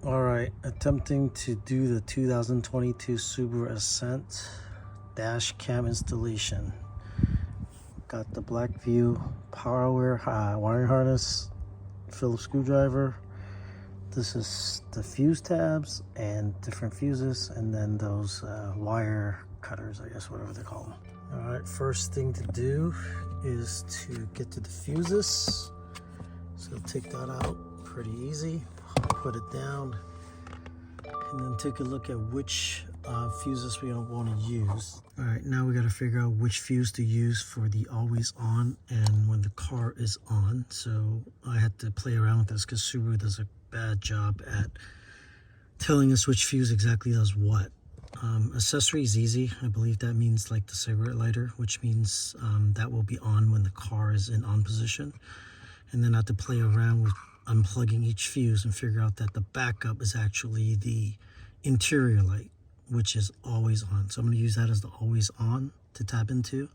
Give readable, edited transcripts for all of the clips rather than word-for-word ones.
Alright, attempting to do the 2022 Subaru Ascent dash cam installation. Got the BlackVue hardwire wiring harness, Phillips screwdriver. This is the fuse tabs and different fuses, and then those wire cutters, I guess, whatever they call them. Alright, first thing to do is to get to the fuses. So take that out pretty easy. Put it down and then take a look at which fuses we don't want to use. All right, now we got to figure out which fuse to use for the always on and when the car is on. So I had to play around with this because Subaru does a bad job at telling us which fuse exactly does what. Accessory is easy. I believe that means like the cigarette lighter, which means that will be on when the car is in on position. And then I have to play around with unplugging each fuse and figure out that the backup is actually the interior light, which is always on. So I'm going to use that as the always on to tap into,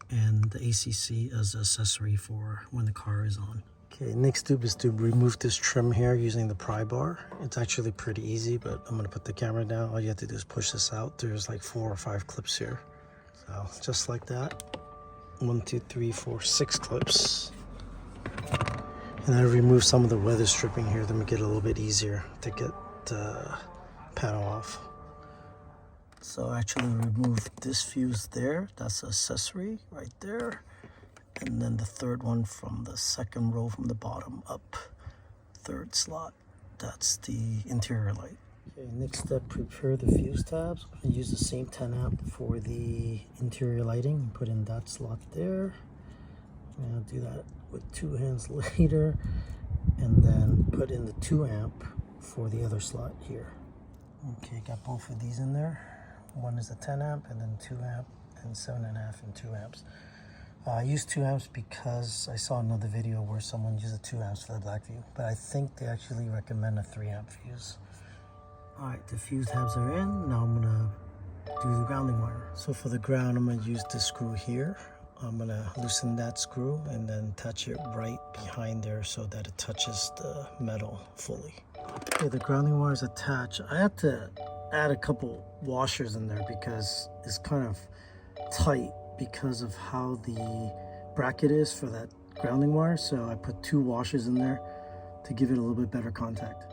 and the ACC as an accessory for when the car is on. Okay, next step is to remove this trim here using the pry bar. It's actually pretty easy, but I'm going to put the camera down. All you have to do is push this out. There's like 4 or 5 clips here. So just like that. 1, 2, 3, 4, 6 clips. And I remove some of the weather stripping here to make it a little bit easier to get the panel off. So I actually remove this fuse there. That's the accessory right there. And then the third one from the second row from the bottom up. Third slot. That's the interior light. Okay, next step, prepare the fuse tabs. I use the same 10 amp for the interior lighting. Put in that slot there. And I'll do that with 2 hands later, and then put in the 2 amp for the other slot here. Okay, got both of these in there. One is a 10 amp and then 2 amp and 7.5 and 2 amps. I use 2 amps because I saw another video where someone used 2 amps for the BlackVue, but I think they actually recommend a 3 amp fuse. All right, the fuse tabs are in. Now I'm gonna do the grounding wire. So for the ground, I'm gonna use this screw here. I'm gonna loosen that screw and then touch it right behind there so that it touches the metal fully. Okay, the grounding wire is attached. I had to add a couple washers in there because it's kind of tight because of how the bracket is for that grounding wire. So I put 2 washers in there to give it a little bit better contact.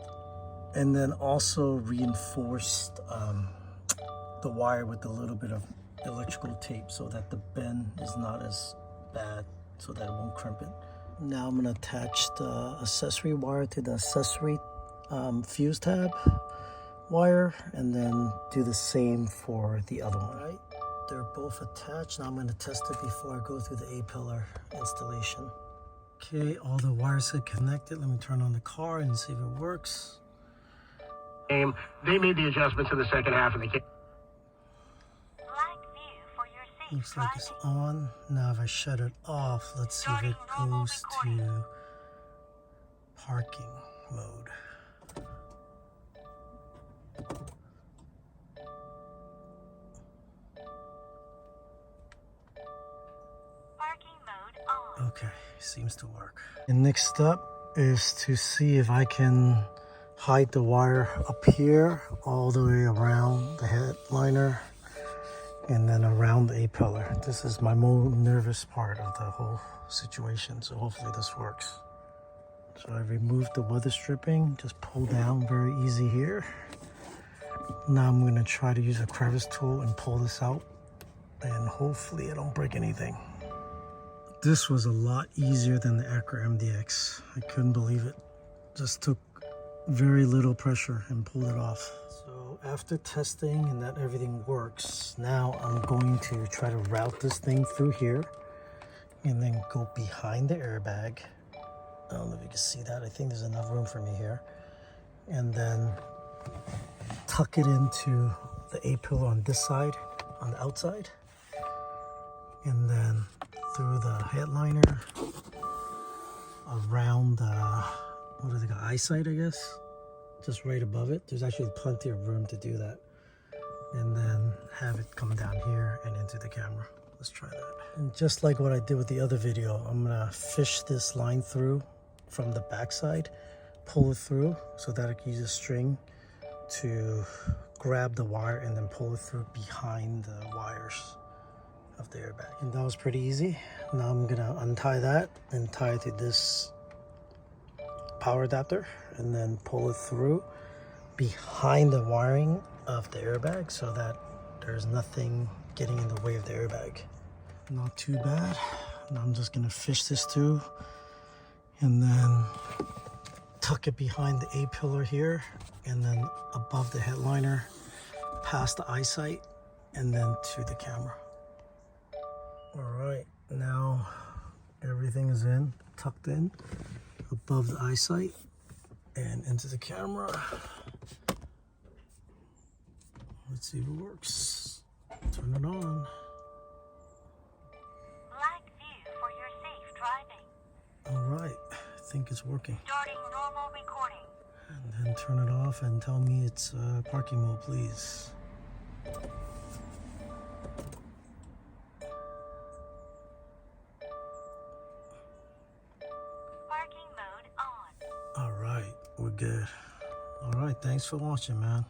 And then also reinforced the wire with a little bit of electrical tape so that the bend is not as bad, so that it won't crimp it. Now I'm going to attach the accessory wire to the accessory fuse tab wire, and then do the same for the other one. Right, they're both attached. Now I'm going to test it before I go through the A-pillar installation. Okay, all the wires are connected. Let me turn on the car and see if it works. They made the adjustments in the second half of the game. Looks like it's on. Now if I shut it off, let's see if it goes to parking mode. Parking mode on. Okay, seems to work. The next step is to see if I can hide the wire up here all the way around the headliner and then around the A-pillar. This is my more nervous part of the whole situation, so hopefully this works. So I removed the weather stripping, just pull down, very easy here. Now I'm going to try to use a crevice tool and pull this out, and hopefully I don't break anything. This was a lot easier than the Acura MDX. I couldn't believe it. Just took very little pressure and pulled it off. So after testing and that everything works, now I'm going to try to route this thing through here and then go behind the airbag. I don't know if you can see that. I think there's enough room for me here. And then tuck it into the A-pillar on this side, on the outside. And then through the headliner, around the, what do they got, eyesight, I guess? Just right above it. There's actually plenty of room to do that. And then have it come down here and into the camera. Let's try that. And just like what I did with the other video, I'm gonna fish this line through from the backside, pull it through so that I can use a string to grab the wire and then pull it through behind the wires of the airbag. And that was pretty easy. Now I'm gonna untie that and tie it to this power adapter and then pull it through behind the wiring of the airbag so that there's nothing getting in the way of the airbag. Not too bad. Now I'm just gonna fish this through and then tuck it behind the A-pillar here and then above the headliner, past the eyesight, and then to the camera. All right, now everything is in, tucked in, above the eyesight and into the camera. Let's see if it works. Turn it on. BlackVue for your safe driving. All right, I think it's working. Starting normal recording. And then turn it off and tell me it's parking mode, please. Parking mode on. All right, we're good. All right, thanks for watching, man.